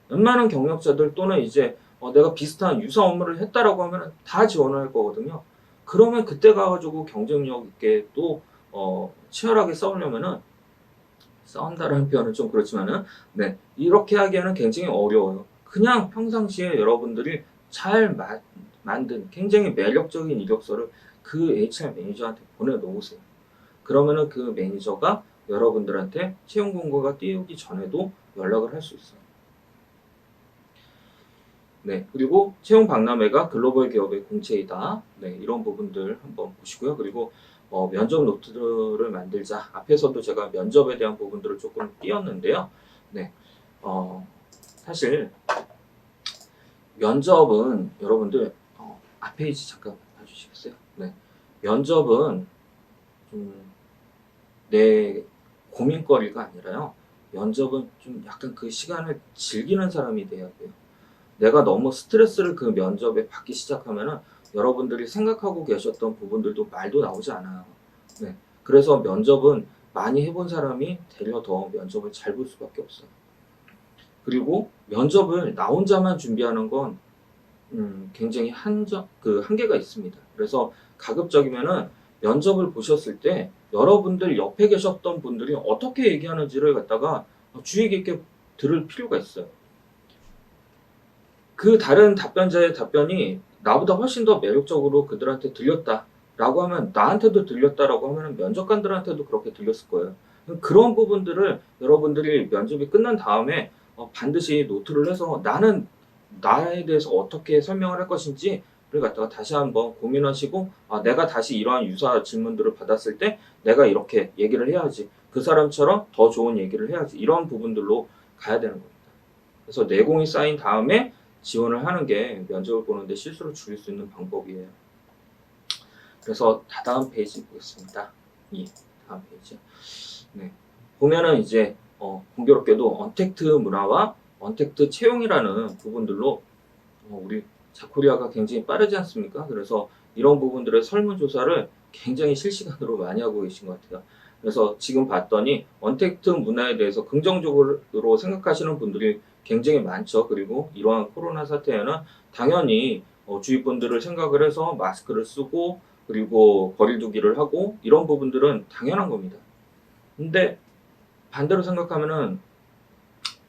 웬만한 경력자들 또는 이제 내가 비슷한 유사 업무를 했다라고 하면 다 지원을 할 거거든요. 그러면 그때 가가지고 경쟁력 있게 또 치열하게 싸우려면은 싸운다라는 표현은 좀 그렇지만은 네 이렇게 하기에는 굉장히 어려워요. 그냥 평상시에 여러분들이 잘 만든 굉장히 매력적인 이력서를 그 HR 매니저한테 보내놓으세요. 그러면은 그 매니저가 여러분들한테 채용 공고가 띄우기 전에도 연락을 할 수 있어요. 네, 그리고 채용 박람회가 글로벌 기업의 공채이다. 네, 이런 부분들 한번 보시고요. 그리고 면접 노트를 만들자. 앞에서도 제가 면접에 대한 부분들을 조금 띄었는데요. 네, 사실 면접은 여러분들 앞 페이지 잠깐 봐주시겠어요? 네, 면접은 내 고민거리가 아니라요. 면접은 좀 약간 그 시간을 즐기는 사람이 돼야 돼요. 내가 너무 스트레스를 그 면접에 받기 시작하면은 여러분들이 생각하고 계셨던 부분들도 말도 나오지 않아요. 네. 그래서 면접은 많이 해본 사람이 되려 더 면접을 잘 볼 수밖에 없어요. 그리고 면접을 나 혼자만 준비하는 건 굉장히 한계가 있습니다. 그래서 가급적이면은 면접을 보셨을 때 여러분들 옆에 계셨던 분들이 어떻게 얘기하는지를 갖다가 주의 깊게 들을 필요가 있어요. 그 다른 답변자의 답변이 나보다 훨씬 더 매력적으로 그들한테 들렸다라고 하면, 나한테도 들렸다라고 하면 면접관들한테도 그렇게 들렸을 거예요. 그런 부분들을 여러분들이 면접이 끝난 다음에 반드시 노트를 해서 나는 나에 대해서 어떻게 설명을 할 것인지 를 갖다가 다시 한번 고민하시고, 내가 다시 이러한 유사 질문들을 받았을 때 내가 이렇게 얘기를 해야지, 그 사람처럼 더 좋은 얘기를 해야지, 이런 부분들로 가야 되는 겁니다. 그래서 내공이 쌓인 다음에 지원을 하는 게 면접을 보는데 실수를 줄일 수 있는 방법이에요. 그래서 다음 페이지 보겠습니다. 다음 페이지. 네. 보면은 이제 공교롭게도 언택트 문화와 언택트 채용이라는 부분들로 우리 자코리아가 굉장히 빠르지 않습니까? 그래서 이런 부분들의 설문조사를 굉장히 실시간으로 많이 하고 계신 것 같아요. 그래서 지금 봤더니 언택트 문화에 대해서 긍정적으로 생각하시는 분들이 굉장히 많죠. 그리고 이러한 코로나 사태에는 당연히 주위 분들을 생각을 해서 마스크를 쓰고 그리고 거리 두기를 하고 이런 부분들은 당연한 겁니다. 근데 반대로 생각하면은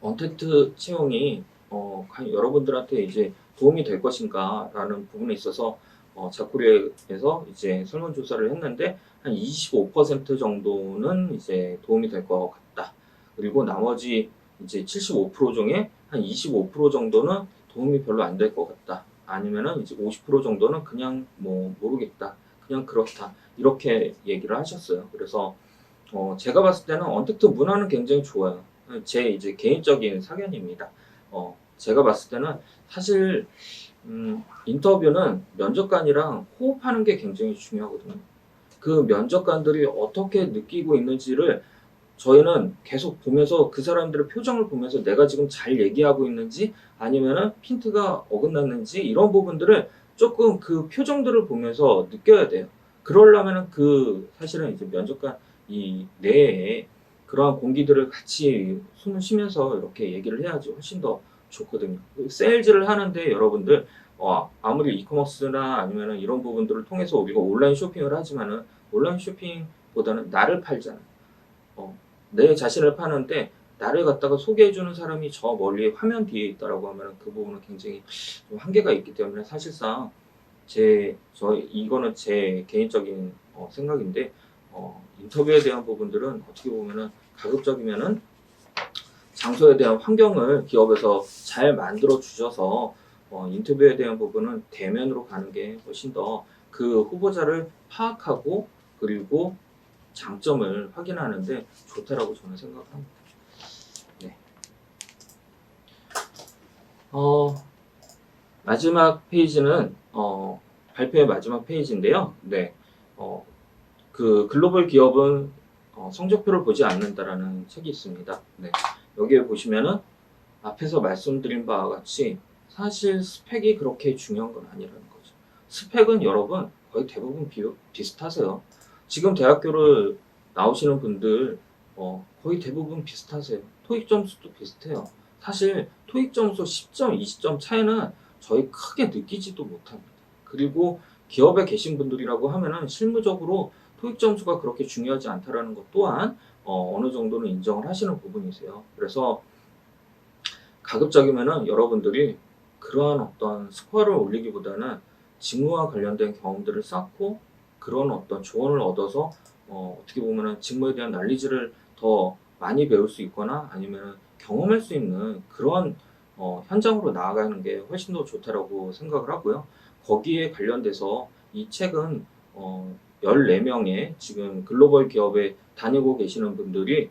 언택트 채용이 과연 여러분들한테 이제 도움이 될 것인가라는 부분에 있어서 자쿠리에서 이제 설문조사를 했는데 한 25% 정도는 이제 도움이 될 것 같다. 그리고 나머지 이제 75% 중에 한 25% 정도는 도움이 별로 안 될 것 같다. 아니면은 이제 50% 정도는 그냥 뭐 모르겠다. 그냥 그렇다. 이렇게 얘기를 하셨어요. 그래서 제가 봤을 때는 언택트 문화는 굉장히 좋아요. 제 이제 개인적인 사견입니다. 제가 봤을 때는 사실 인터뷰는 면접관이랑 호흡하는 게 굉장히 중요하거든요. 그 면접관들이 어떻게 느끼고 있는지를 저희는 계속 보면서, 그 사람들의 표정을 보면서 내가 지금 잘 얘기하고 있는지 아니면은 핀트가 어긋났는지 이런 부분들을 조금 그 표정들을 보면서 느껴야 돼요. 그러려면은 사실은 이제 면접관 이 내에 그러한 공기들을 같이 숨을 쉬면서 이렇게 얘기를 해야지 훨씬 더 좋거든요. 세일즈를 하는데 여러분들 아무리 이커머스나 아니면은 이런 부분들을 통해서 우리가 온라인 쇼핑을 하지만은 온라인 쇼핑보다는 나를 팔잖아요. 내 자신을 파는데 나를 갖다가 소개해주는 사람이 저 멀리 화면 뒤에 있다라고 하면 그 부분은 굉장히 좀 한계가 있기 때문에, 사실상 이거는 제 개인적인 생각인데, 인터뷰에 대한 부분들은 어떻게 보면은 가급적이면은 장소에 대한 환경을 기업에서 잘 만들어 주셔서 인터뷰에 대한 부분은 대면으로 가는 게 훨씬 더 그 후보자를 파악하고 그리고 장점을 확인하는데 좋다라고 저는 생각합니다. 네. 마지막 페이지는 발표의 마지막 페이지인데요. 네. 그 글로벌 기업은 성적표를 보지 않는다라는 책이 있습니다. 네. 여기에 보시면은 앞에서 말씀드린 바와 같이 사실 스펙이 그렇게 중요한 건 아니라는 거죠. 스펙은 여러분 거의 대부분 비슷하세요. 지금 대학교를 나오시는 분들 거의 대부분 비슷하세요. 토익 점수도 비슷해요. 사실 토익 점수 10점, 20점 차이는 저희 크게 느끼지도 못합니다. 그리고 기업에 계신 분들이라고 하면은 실무적으로 토익 점수가 그렇게 중요하지 않다라는 것 또한 어느 정도는 인정을 하시는 부분이세요. 그래서 가급적이면은 여러분들이 그러한 어떤 스코어를 올리기보다는 직무와 관련된 경험들을 쌓고 그런 어떤 조언을 얻어서 어떻게 보면은 직무에 대한 난리지를 더 많이 배울 수 있거나 아니면은 경험할 수 있는 그런 현장으로 나아가는 게 훨씬 더 좋다라고 생각을 하고요. 거기에 관련돼서 이 책은 14명의 지금 글로벌 기업에 다니고 계시는 분들이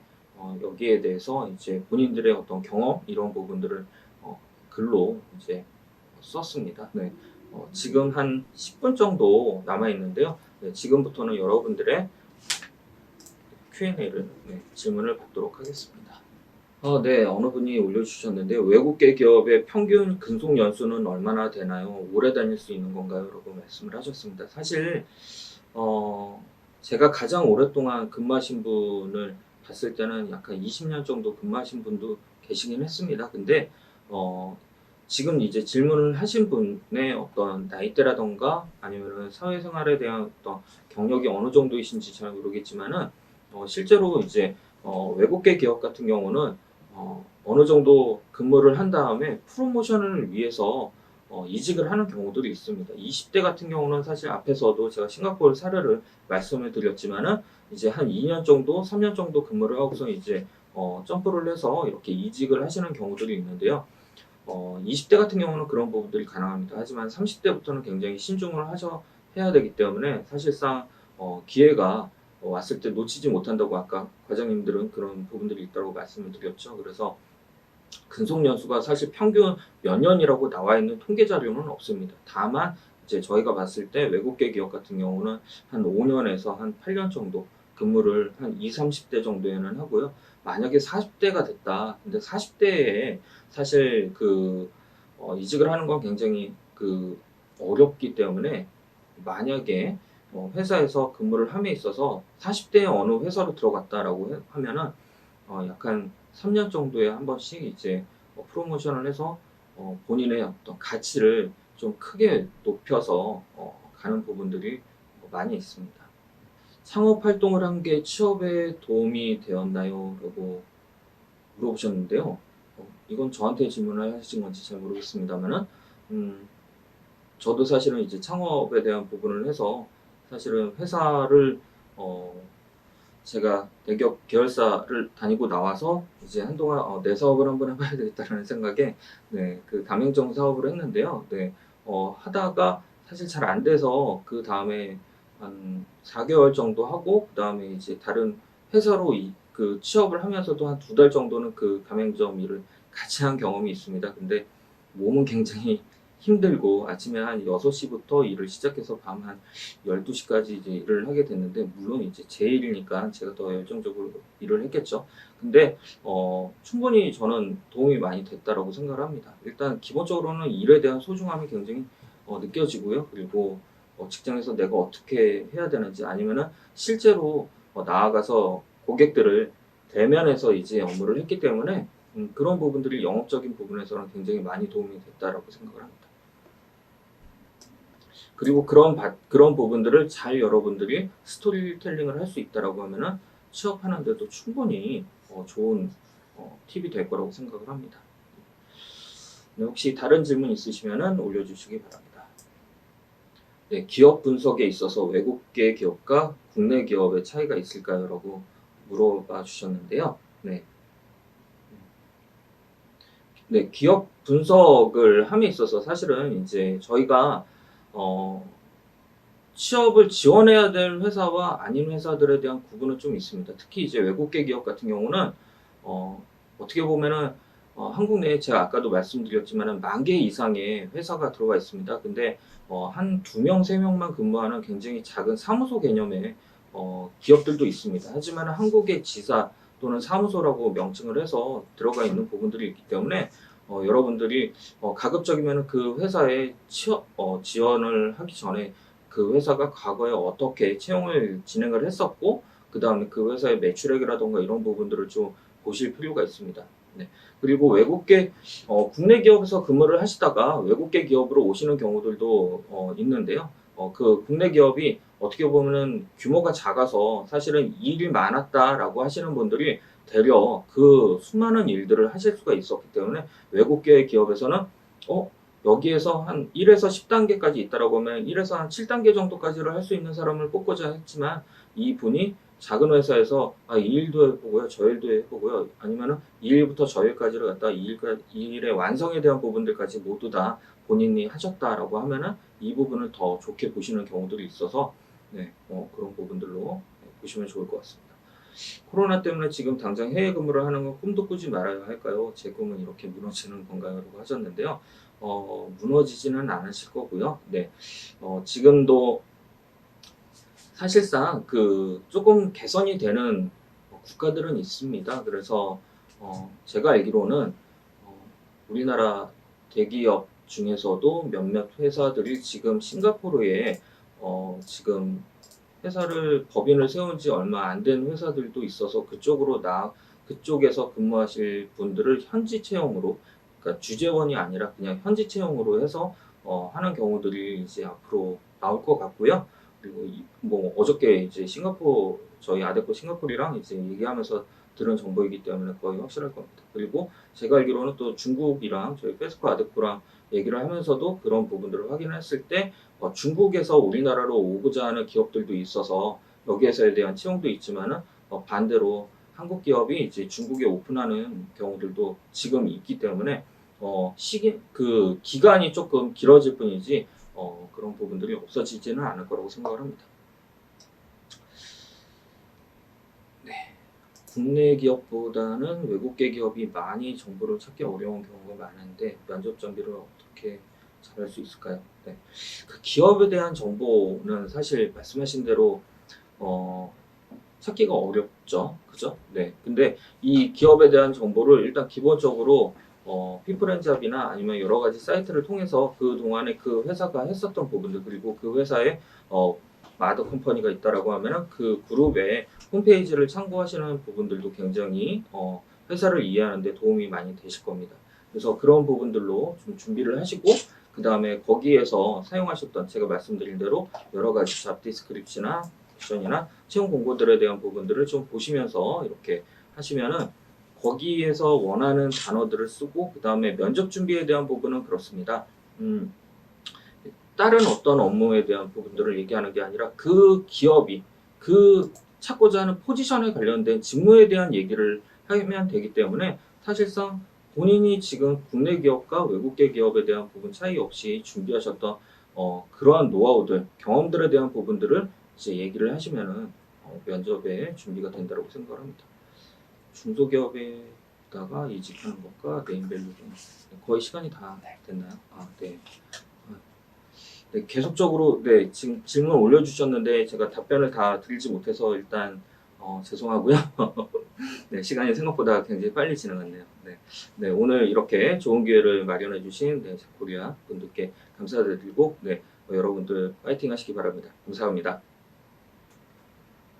여기에 대해서 이제 본인들의 어떤 경험 이런 부분들을 글로 이제 썼습니다. 네. 지금 한 10분 정도 남아 있는데요. 네, 지금부터는 여러분들의 Q&A를 질문을 받도록 하겠습니다. 네, 어느 분이 올려주셨는데 외국계 기업의 평균 근속 연수는 얼마나 되나요? 오래 다닐 수 있는 건가요? 라고 말씀을 하셨습니다. 사실 제가 가장 오랫동안 근무하신 분을 봤을 때는 약간 20년 정도 근무하신 분도 계시긴 했습니다. 근데 지금 이제 질문을 하신 분의 어떤 나이대라던가 아니면은 사회생활에 대한 어떤 경력이 어느 정도이신지 잘 모르겠지만은 실제로 이제 외국계 기업 같은 경우는 어느 정도 근무를 한 다음에 프로모션을 위해서 이직을 하는 경우들이 있습니다. 20대 같은 경우는 사실 앞에서도 제가 싱가포르 사례를 말씀을 드렸지만은 이제 한 2년 정도, 3년 정도 근무를 하고서 이제 점프를 해서 이렇게 이직을 하시는 경우들이 있는데요. 20대 같은 경우는 그런 부분들이 가능합니다. 하지만 30대부터는 굉장히 신중을 해야 되기 때문에 사실상 기회가 왔을 때 놓치지 못한다고 아까 과장님들은 그런 부분들이 있다고 말씀을 드렸죠. 그래서 근속 연수가 사실 평균 몇 년이라고 나와 있는 통계 자료는 없습니다. 다만 이제 저희가 봤을 때 외국계 기업 같은 경우는 한 5년에서 한 8년 정도 근무를 한 20, 30대 정도에는 하고요. 만약에 40대가 됐다. 근데 40대에 사실 이직을 하는 건 굉장히 어렵기 때문에 만약에 회사에서 근무를 함에 있어서 40대에 어느 회사로 들어갔다라고 하면은 약간 3년 정도에 한 번씩 이제 프로모션을 해서 본인의 어떤 가치를 좀 크게 높여서 가는 부분들이 많이 있습니다. 창업 활동을 한 게 취업에 도움이 되었나요? 라고 물어보셨는데요. 이건 저한테 질문을 하신 건지 잘 모르겠습니다만은, 저도 사실은 이제 창업에 대한 부분을 해서 사실은 회사를 어, 제가 대기업 계열사를 다니고 나와서 이제 한동안 내 사업을 한번 해봐야 되겠다라는 생각에 그 가맹점 사업을 했는데요. 하다가 사실 잘 안 돼서 그 다음에 한 4개월 정도 하고 그 다음에 이제 다른 회사로 취업을 하면서도 한 2달 정도는 그 가맹점 일을 같이 한 경험이 있습니다. 근데 몸은 굉장히 힘들고 아침에 한 6시부터 일을 시작해서 밤 한 12시까지 이제 일을 하게 됐는데, 물론 이제 제 일이니까 제가 더 열정적으로 일을 했겠죠. 근데, 충분히 저는 도움이 많이 됐다라고 생각을 합니다. 일단, 기본적으로는 일에 대한 소중함이 굉장히 느껴지고요. 그리고 직장에서 내가 어떻게 해야 되는지 아니면은 실제로 나아가서 고객들을 대면해서 이제 업무를 했기 때문에 그런 부분들이 영업적인 부분에서는 굉장히 많이 도움이 됐다라고 생각을 합니다. 그리고 그런 부분들을 잘 여러분들이 스토리텔링을 할 수 있다라고 하면은 취업하는데도 충분히 좋은 팁이 될 거라고 생각을 합니다. 네, 혹시 다른 질문 있으시면은 올려주시기 바랍니다. 네, 기업 분석에 있어서 외국계 기업과 국내 기업의 차이가 있을까요? 라고 물어봐 주셨는데요. 네. 네, 기업 분석을 함에 있어서 사실은 이제 저희가 어, 취업을 지원해야 될 회사와 아닌 회사들에 대한 구분은 좀 있습니다. 특히 이제 외국계 기업 같은 경우는 어, 어떻게 보면은 한국 내에 제가 아까도 말씀드렸지만은 10,000개 이상의 회사가 들어가 있습니다. 근데 한 2명, 3명만 근무하는 굉장히 작은 사무소 개념의 기업들도 있습니다. 하지만 한국의 지사 또는 사무소라고 명칭을 해서 들어가 있는 부분들이 있기 때문에 여러분들이 가급적이면 그 회사에 지원을 하기 전에 그 회사가 과거에 어떻게 채용을 진행을 했었고, 그 다음에 그 회사의 매출액이라던가 이런 부분들을 좀 보실 필요가 있습니다. 네. 그리고 국내 기업에서 근무를 하시다가 외국계 기업으로 오시는 경우들도 있는데요. 그 국내 기업이 어떻게 보면은 규모가 작아서 사실은 일이 많았다라고 하시는 분들이 되려 그 수많은 일들을 하실 수가 있었기 때문에 외국계 기업에서는 여기에서 한 1에서 10단계까지 있다라고 하면 1에서 한 7단계 정도까지를 할 수 있는 사람을 뽑고자 했지만, 이 분이 작은 회사에서 이 일도 해보고요, 저 일도 해보고요, 아니면은 이 일부터 저 일까지를 갖다 이 일의 완성에 대한 부분들까지 모두 다 본인이 하셨다라고 하면은 이 부분을 더 좋게 보시는 경우들이 있어서 그런 부분들로 보시면 좋을 것 같습니다. 코로나 때문에 지금 당장 해외 근무를 하는 건 꿈도 꾸지 말아야 할까요? 제 꿈은 이렇게 무너지는 건가요? 라고 하셨는데요. 무너지지는 않으실 거고요. 네. 지금도 사실상 조금 개선이 되는 국가들은 있습니다. 그래서 제가 알기로는 우리나라 대기업 중에서도 몇몇 회사들이 지금 싱가포르에 지금 법인을 세운 지 얼마 안 된 회사들도 있어서 그쪽에서 근무하실 분들을 현지 채용으로 그러니까 주재원이 아니라 그냥 현지 채용으로 해서 하는 경우들이 이제 앞으로 나올 것 같고요. 그리고 뭐 어저께 이제 싱가포르 저희 아데코 싱가포르랑 이제 얘기하면서 들은 정보이기 때문에 거의 확실할 겁니다. 그리고 제가 알기로는 또 중국이랑 저희 페스코 아데코랑 얘기를 하면서도 그런 부분들을 확인했을 때 중국에서 우리나라로 오고자 하는 기업들도 있어서 여기에서에 대한 채용도 있지만은 반대로 한국 기업이 이제 중국에 오픈하는 경우들도 지금 있기 때문에 그 기간이 조금 길어질 뿐이지 그런 부분들이 없어지지는 않을 거라고 생각을 합니다. 네. 국내 기업보다는 외국계 기업이 많이 정보를 찾기 어려운 경우가 많은데 면접 준비를 어떻게 잘할 수 있을까요? 네. 그 기업에 대한 정보는 사실 말씀하신 대로 어, 찾기가 어렵죠. 그죠? 네. 근데 이 기업에 대한 정보를 일단 기본적으로 피프렌잡이나 아니면 여러 가지 사이트를 통해서 그 동안에 그 회사가 했었던 부분들 그리고 그 회사에 마더 컴퍼니가 있다라고 하면은 그 그룹의 홈페이지를 참고하시는 부분들도 굉장히 회사를 이해하는 데 도움이 많이 되실 겁니다. 그래서 그런 부분들로 좀 준비를 하시고 그 다음에 거기에서 사용하셨던 제가 말씀드린 대로 여러 가지 잡 디스크립시나 옵션이나 채용 공고들에 대한 부분들을 좀 보시면서 이렇게 하시면은 거기에서 원하는 단어들을 쓰고 그 다음에 면접 준비에 대한 부분은 그렇습니다. 다른 어떤 업무에 대한 부분들을 얘기하는 게 아니라 그 기업이 그 찾고자 하는 포지션에 관련된 직무에 대한 얘기를 하면 되기 때문에 사실상 본인이 지금 국내 기업과 외국계 기업에 대한 부분 차이 없이 준비하셨던 그러한 노하우들, 경험들에 대한 부분들을 이제 얘기를 하시면은 면접에 준비가 된다고 생각을 합니다. 중소기업에다가 이직하는 것과 네임밸류 거의 시간이 다 됐나요? 아, 네. 네, 계속적으로 네, 지금 질문 올려주셨는데 제가 답변을 다 드리지 못해서 일단 죄송하고요. 네, 시간이 생각보다 굉장히 빨리 지나갔네요. 네, 네, 오늘 이렇게 좋은 기회를 마련해 주신 네, 코리아 분들께 감사드리고 네, 여러분들 파이팅 하시기 바랍니다. 감사합니다.